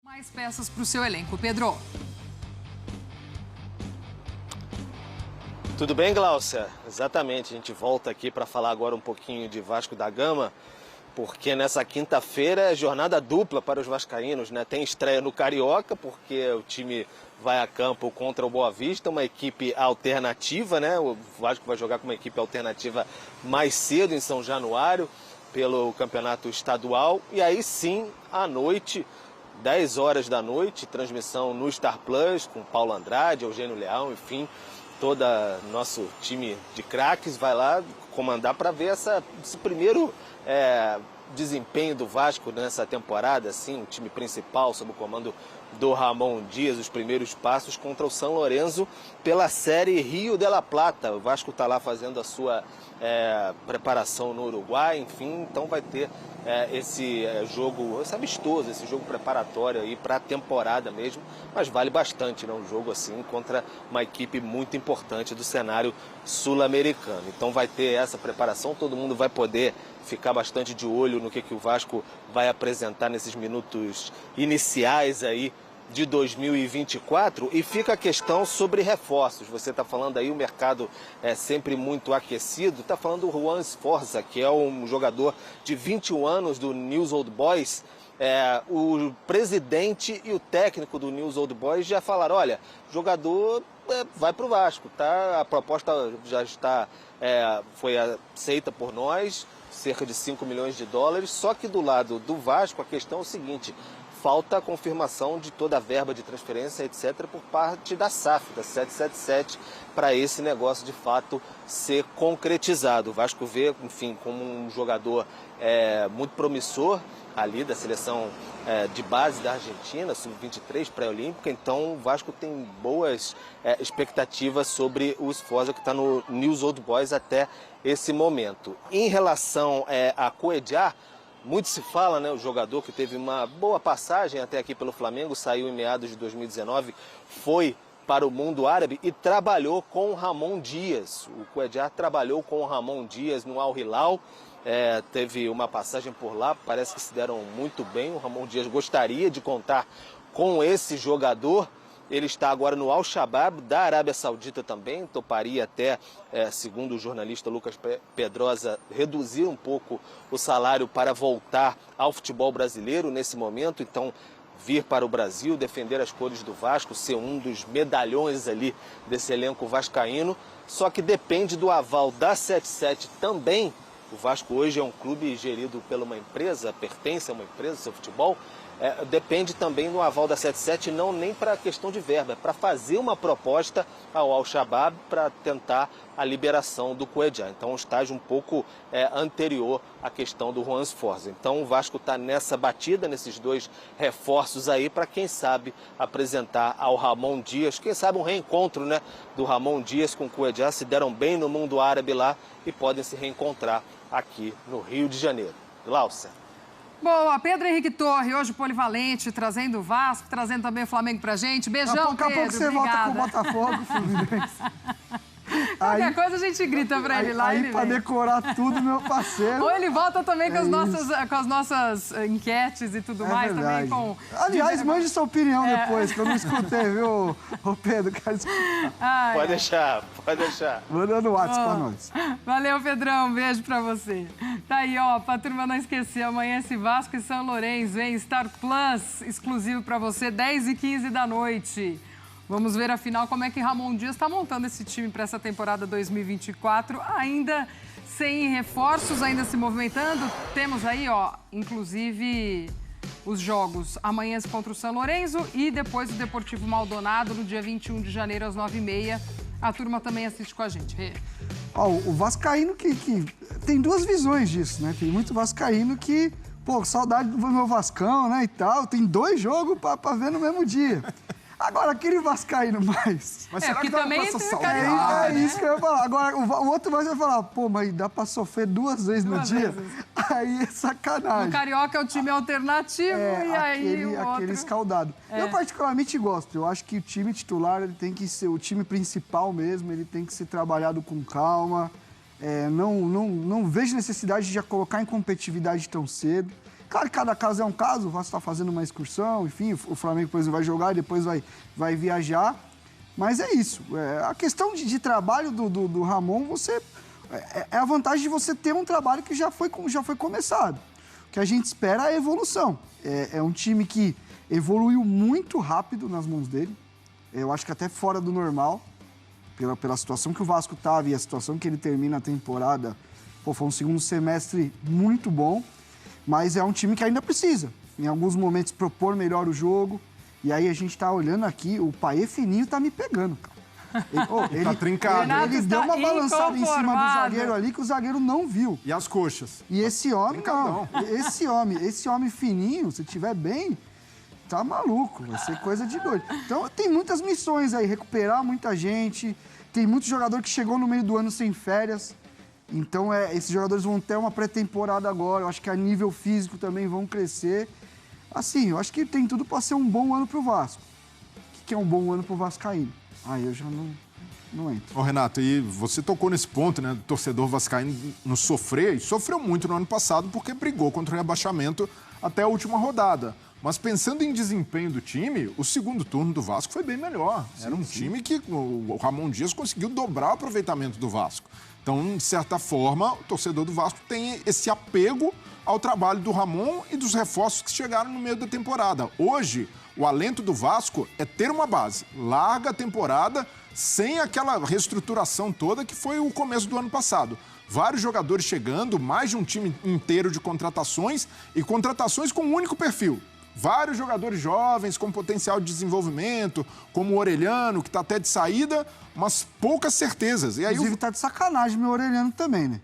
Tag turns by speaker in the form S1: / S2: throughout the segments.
S1: Mais peças para o seu elenco, Pedro.
S2: Tudo bem, Gláucia? Exatamente, a gente volta aqui para falar agora um pouquinho de Vasco da Gama, porque nessa quinta-feira é jornada dupla para os vascaínos, né? Tem estreia no Carioca, porque o time vai a campo contra o Boa Vista, uma equipe alternativa, né? O Vasco vai jogar com uma equipe alternativa mais cedo, em São Januário, pelo campeonato estadual. E aí sim, à noite, 10 horas da noite, transmissão no Star Plus, com Paulo Andrade, Eugênio Leão, enfim, todo nosso time de craques vai lá comandar para ver esse primeiro desempenho do Vasco nessa temporada, assim, o time principal sob o comando do Ramon Dias, os primeiros passos contra o São Lourenço pela Série Rio de la Plata. O Vasco está lá fazendo a sua preparação no Uruguai, enfim, então vai ter esse jogo, esse amistoso, esse jogo preparatório aí para a temporada mesmo, mas vale bastante, né? Um jogo assim contra uma equipe muito importante do cenário sul-americano. Então vai ter essa preparação, todo mundo vai poder ficar bastante de olho no que o Vasco vai apresentar nesses minutos iniciais aí de 2024, e fica a questão sobre reforços. Você está falando aí, o mercado é sempre muito aquecido, está falando do Juan Sforza, que é um jogador de 21 anos do News Old Boys. O presidente e o técnico do News Old Boys já falaram, olha, jogador vai para o Vasco, tá? A proposta já está, foi aceita por nós, cerca de 5 milhões de dólares, só que do lado do Vasco a questão é o seguinte: falta a confirmação de toda a verba de transferência, etc., por parte da SAF, da 777, para esse negócio de fato ser concretizado. O Vasco vê, enfim, como um jogador muito promissor ali da seleção de base da Argentina, sub-23, pré-olímpica, então o Vasco tem boas expectativas sobre o Sforza, que está no News Old Boys até esse momento. Em relação a Cuéllar, muito se fala, né, o jogador que teve uma boa passagem até aqui pelo Flamengo, saiu em meados de 2019, foi para o mundo árabe e trabalhou com o Ramon Dias. O Cuéllar trabalhou com o Ramon Dias no Al Hilal, teve uma passagem por lá, parece que se deram muito bem. O Ramon Dias gostaria de contar com esse jogador. Ele está agora no Al-Shabaab, da Arábia Saudita também, toparia até, segundo o jornalista Lucas Pedrosa, reduzir um pouco o salário para voltar ao futebol brasileiro nesse momento. Então, vir para o Brasil, defender as cores do Vasco, ser um dos medalhões ali desse elenco vascaíno. Só que depende do aval da 77 também. O Vasco hoje é um clube gerido por uma empresa, pertence a uma empresa, seu futebol. Depende também do aval da 77, não nem para a questão de verba, é para fazer uma proposta ao Al-Shabaab para tentar a liberação do Cuéllar. Então, um estágio um pouco anterior à questão do Juan Sforza. Então, o Vasco está nessa batida, nesses dois reforços aí, para quem sabe apresentar ao Ramon Dias, quem sabe um reencontro, né, do Ramon Dias com o Cuéllar. Se deram bem no mundo árabe lá e podem se reencontrar aqui no Rio de Janeiro. Gláucia.
S1: Boa, Pedro Henrique Torre, hoje polivalente, trazendo o Vasco, trazendo também o Flamengo pra gente. Beijão,
S3: Daqui a pouco você
S1: obrigada.
S3: volta com o Botafogo, Fluminense.
S1: Qualquer coisa a gente grita pra ele lá.
S3: Aí pra decorar tudo, meu parceiro.
S1: Ou ele volta também com as nossas enquetes e tudo mais.
S3: Verdade.
S1: Também com...
S3: Aliás, mande sua opinião depois, que eu não escutei, viu, ô Pedro?
S2: Pode deixar, pode deixar.
S3: Manda no WhatsApp pra nós.
S1: Valeu, Pedrão. Um beijo pra você. Tá aí, ó, pra turma não esquecer, amanhã esse Vasco e São Lourenço, hein? Star Plus, exclusivo pra você, 10h15 da noite. Vamos ver, afinal, como é que Ramon Dias está montando esse time para essa temporada 2024, ainda sem reforços, ainda se movimentando. Temos aí, ó, inclusive os jogos amanhã contra o São Lourenço e depois o Deportivo Maldonado no dia 21 de janeiro às 9h30. A turma também assiste com a gente.
S3: Ó, o vascaíno que tem duas visões disso, né? Tem muito vascaíno que, pô, saudade do meu Vascão, né, e tal. Tem 2 jogos pra ver no mesmo dia. Agora, aquele vascaíno mais...
S4: Mas será que
S1: também
S4: dá pra
S1: tem
S4: passar
S1: o
S4: saudade?
S3: É isso que eu ia falar. Agora, o outro vai falar, pô, mas dá pra sofrer 2 vezes no dia? Aí é sacanagem.
S1: O Carioca é o time alternativo e aí o outro...
S3: aquele escaldado. Eu particularmente gosto. Eu acho que o time titular ele tem que ser o time principal mesmo, ele tem que ser trabalhado com calma. Não vejo necessidade de já colocar em competitividade tão cedo. Claro que cada caso é um caso, o Vasco está fazendo uma excursão, enfim, o Flamengo, por exemplo, vai jogar e depois vai viajar. Mas é isso. A questão de trabalho do Ramon, é a vantagem de você ter um trabalho que já foi começado. O que a gente espera é a evolução. É um time que evoluiu muito rápido nas mãos dele. Eu acho que até fora do normal, pela situação que o Vasco estava e a situação que ele termina a temporada. Foi um segundo semestre muito bom, mas é um time que ainda precisa, em alguns momentos, propor melhor o jogo. E aí a gente tá olhando aqui, o Paê fininho tá me pegando, cara. Ele
S4: tá trincado.
S3: Ele deu uma balançada em cima do zagueiro ali que o zagueiro não viu.
S4: E as coxas?
S3: E esse homem, não. Esse homem fininho, se tiver bem, tá maluco. Vai ser coisa de doido. Então tem muitas missões aí, recuperar muita gente. Tem muito jogador que chegou no meio do ano sem férias. Então esses jogadores vão ter uma pré-temporada agora. Eu acho que a nível físico também vão crescer. Assim, eu acho que tem tudo para ser um bom ano pro Vasco. O que é um bom ano pro Vascaíno? Aí eu já não entro.
S4: Ô, Renato, e você tocou nesse ponto, né, do torcedor vascaíno não sofrer, e sofreu muito no ano passado porque brigou contra o rebaixamento até a última rodada. Mas pensando em desempenho do time, o segundo turno do Vasco foi bem melhor. Era um time que o Ramon Dias conseguiu dobrar o aproveitamento do Vasco. Então, de certa forma, o torcedor do Vasco tem esse apego ao trabalho do Ramon e dos reforços que chegaram no meio da temporada. Hoje, o alento do Vasco é ter uma base. Larga a temporada sem aquela reestruturação toda que foi o começo do ano passado. Vários jogadores chegando, mais de um time inteiro de contratações e contratações com um único perfil. Vários jogadores jovens com potencial de desenvolvimento, como o Orelhano, que está até de saída, mas poucas certezas. E aí
S3: Inclusive, tá de sacanagem meu Orelhano também, né?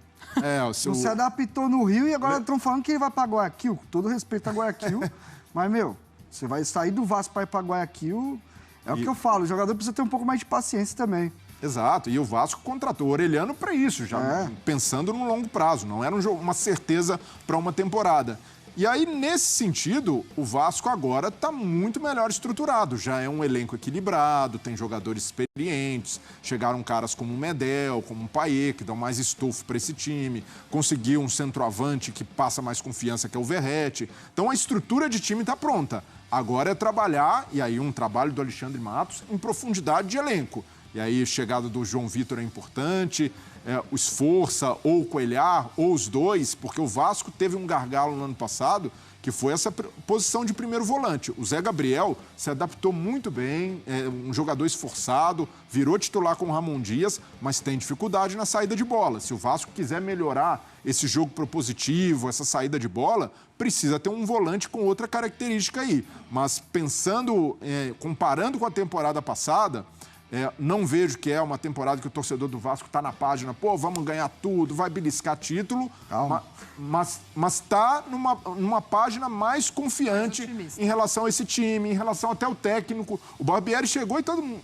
S4: o seu...
S3: Não se adaptou no Rio e agora estão falando que ele vai para Guayaquil. Com todo respeito a Guayaquil. Mas, você vai sair do Vasco para ir para Guayaquil. O que eu falo, o jogador precisa ter um pouco mais de paciência também.
S4: Exato, e o Vasco contratou o Orelhano para isso, já pensando no longo prazo. Não era uma certeza para uma temporada. E aí, nesse sentido, o Vasco agora está muito melhor estruturado. Já é um elenco equilibrado, tem jogadores experientes, chegaram caras como o Medel, como o Paê, que dão mais estofo para esse time, conseguiu um centroavante que passa mais confiança, que é o Verrete. Então, a estrutura de time está pronta. Agora é trabalhar, e aí um trabalho do Alexandre Matos, em profundidade de elenco. E aí, a chegada do João Vitor é importante, o Esforça, ou o Coelhar, ou os dois, porque o Vasco teve um gargalo no ano passado, que foi essa posição de primeiro volante. O Zé Gabriel se adaptou muito bem, é um jogador esforçado, virou titular com o Ramon Dias, mas tem dificuldade na saída de bola. Se o Vasco quiser melhorar esse jogo propositivo, essa saída de bola, precisa ter um volante com outra característica aí. Mas pensando, comparando com a temporada passada, não vejo que é uma temporada que o torcedor do Vasco está na página, vamos ganhar tudo, vai beliscar título, mas está numa página mais confiante em relação a esse time, em relação até o técnico. O Barbieri chegou e todo mundo,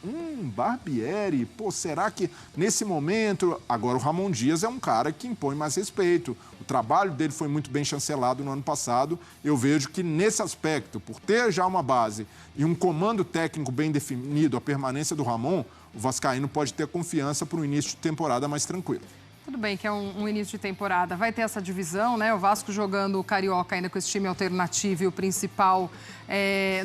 S4: Barbieri, será que nesse momento... Agora o Ramon Dias é um cara que impõe mais respeito. O trabalho dele foi muito bem chancelado no ano passado. Eu vejo que nesse aspecto, por ter já uma base e um comando técnico bem definido, a permanência do Ramon, o vascaíno pode ter confiança para um início de temporada mais tranquilo.
S1: Tudo bem que é um início de temporada, vai ter essa divisão, né? O Vasco jogando o Carioca ainda com esse time alternativo e o principal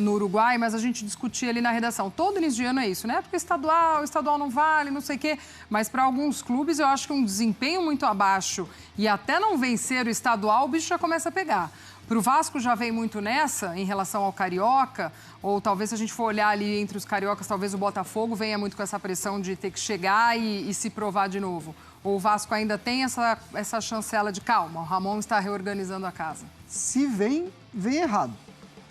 S1: no Uruguai, mas a gente discutia ali na redação. Todo início de ano é isso, né? Porque o estadual não vale, não sei o quê. Mas para alguns clubes eu acho que um desempenho muito abaixo e até não vencer o estadual, o bicho já começa a pegar. Para o Vasco já vem muito nessa, em relação ao Carioca, ou talvez se a gente for olhar ali entre os cariocas, talvez o Botafogo venha muito com essa pressão de ter que chegar e se provar de novo. Ou o Vasco ainda tem essa chancela de calma, o Ramon está reorganizando a casa?
S3: Se vem errado.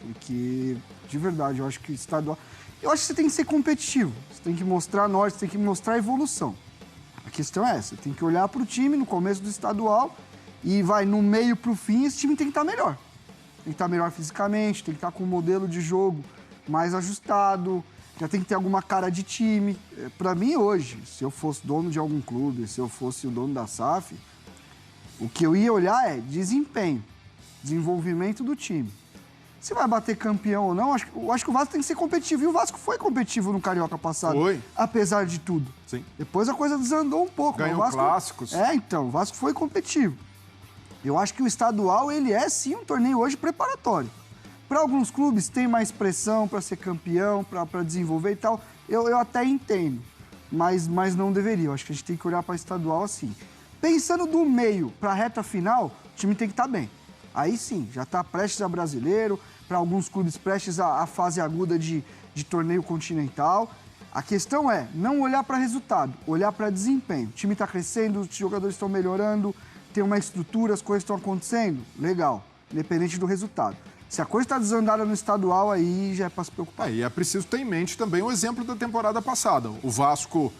S3: Porque, de verdade, eu acho que o estadual... Eu acho que você tem que ser competitivo, você tem que mostrar norte, você tem que mostrar evolução. A questão é essa, tem que olhar para o time no começo do estadual e vai no meio para o fim, esse time tem que estar melhor. Tem que estar melhor fisicamente, tem que estar com um modelo de jogo mais ajustado, já tem que ter alguma cara de time. Para mim, hoje, se eu fosse dono de algum clube, se eu fosse o dono da SAF, o que eu ia olhar é desempenho, desenvolvimento do time. Se vai bater campeão ou não, eu acho que o Vasco tem que ser competitivo. E o Vasco foi competitivo no Carioca passado, apesar de tudo.
S4: Sim.
S3: Depois a coisa desandou um pouco.
S4: Ganhou clássicos.
S3: Então, o Vasco foi competitivo. Eu acho que o estadual, ele é sim um torneio hoje preparatório. Para alguns clubes tem mais pressão para ser campeão, para desenvolver e tal, eu até entendo, mas não deveria. Eu acho que a gente tem que olhar para estadual assim. Pensando do meio para a reta final, o time tem que estar bem. Aí sim, já está prestes a brasileiro, para alguns clubes prestes à fase aguda de torneio continental. A questão é não olhar para resultado, olhar para desempenho. O time está crescendo, os jogadores estão melhorando, tem uma estrutura, as coisas estão acontecendo. Legal, independente do resultado. Se a coisa está desandada no estadual, aí já é para se preocupar.
S4: E é preciso ter em mente também o exemplo da temporada passada. O Vasco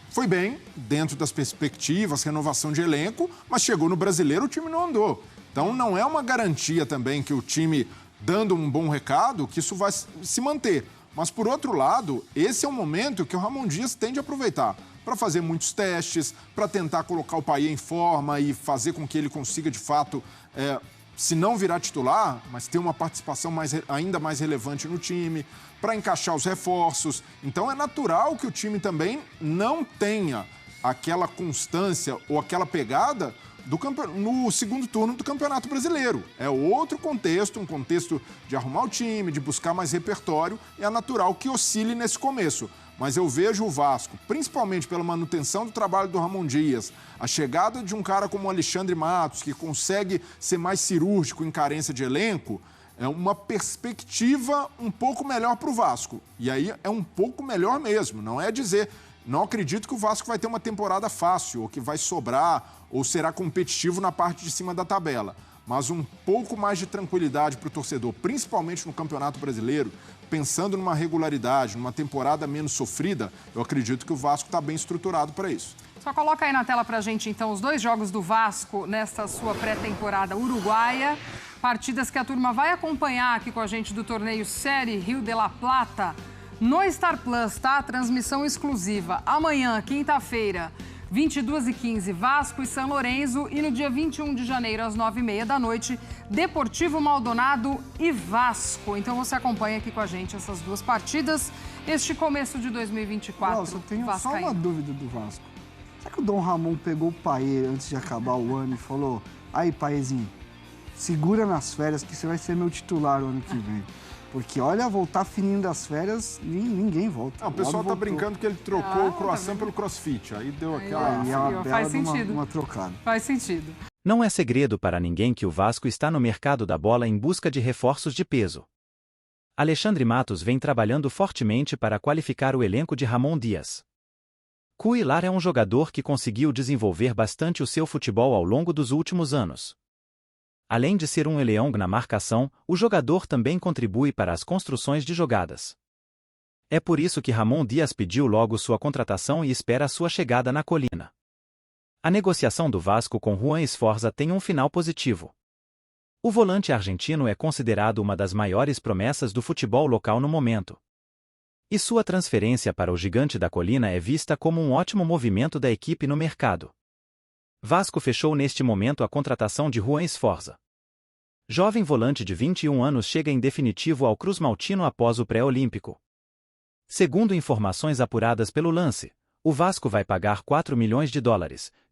S4: foi bem, dentro das perspectivas, renovação de elenco, mas chegou no Brasileiro, o time não andou. Então não é uma garantia também que o time, dando um bom recado, que isso vai se manter. Mas, por outro lado, esse é um momento que o Ramon Dias tem de aproveitar para fazer muitos testes, para tentar colocar o Payet em forma e fazer com que ele consiga, de fato, se não virar titular, mas ter uma participação ainda mais relevante no time, para encaixar os reforços. Então, é natural que o time também não tenha aquela constância ou aquela pegada no segundo turno do Campeonato Brasileiro. É outro contexto, um contexto de arrumar o time, de buscar mais repertório, e é natural que oscile nesse começo. Mas eu vejo o Vasco, principalmente pela manutenção do trabalho do Ramon Dias, a chegada de um cara como o Alexandre Matos, que consegue ser mais cirúrgico em carência de elenco, é uma perspectiva um pouco melhor para o Vasco. E aí é um pouco melhor mesmo, não é dizer... Não acredito que o Vasco vai ter uma temporada fácil, ou que vai sobrar, ou será competitivo na parte de cima da tabela. Mas um pouco mais de tranquilidade para o torcedor, principalmente no Campeonato Brasileiro, pensando numa regularidade, numa temporada menos sofrida, eu acredito que o Vasco está bem estruturado para isso.
S1: Só coloca aí na tela para a gente, então, os 2 jogos do Vasco nesta sua pré-temporada uruguaia. Partidas que a turma vai acompanhar aqui com a gente do torneio Série Rio de la Plata. No Star Plus, tá? Transmissão exclusiva. Amanhã, quinta-feira, 22h15, Vasco e São Lourenço. E no dia 21 de janeiro, às 9h30 da noite, Deportivo Maldonado e Vasco. Então você acompanha aqui com a gente essas 2 partidas. Este começo de 2024.
S3: Nossa, eu tenho só uma dúvida do Vasco. Será que o Dom Ramon pegou o Payet antes de acabar o ano e falou: aí, Paezinho, segura nas férias que você vai ser meu titular o ano que vem? Porque, olha, voltar fininho das férias, ninguém volta.
S4: Não, o pessoal tá brincando que ele trocou o croissant pelo crossfit. Aí deu aquela...
S3: Aí é uma bela uma trocada.
S1: Faz sentido.
S5: Não é segredo para ninguém que o Vasco está no mercado da bola em busca de reforços de peso. Alexandre Matos vem trabalhando fortemente para qualificar o elenco de Ramon Dias. Cuilar é um jogador que conseguiu desenvolver bastante o seu futebol ao longo dos últimos anos. Além de ser um leão na marcação, o jogador também contribui para as construções de jogadas. É por isso que Ramon Dias pediu logo sua contratação e espera sua chegada na Colina. A negociação do Vasco com Juan Esforza tem um final positivo. O volante argentino é considerado uma das maiores promessas do futebol local no momento. E sua transferência para o Gigante da Colina é vista como um ótimo movimento da equipe no mercado. Vasco fechou neste momento a contratação de Juan Esforza. Jovem volante de 21 anos chega em definitivo ao Cruz Maltino após o pré-olímpico. Segundo informações apuradas pelo Lance, o Vasco vai pagar $4 milhões,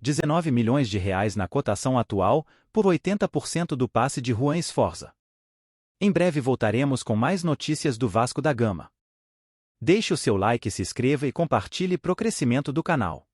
S5: 19 milhões de reais na cotação atual, por 80% do passe de Juan Esforza. Em breve voltaremos com mais notícias do Vasco da Gama. Deixe o seu like, se inscreva e compartilhe pro crescimento do canal.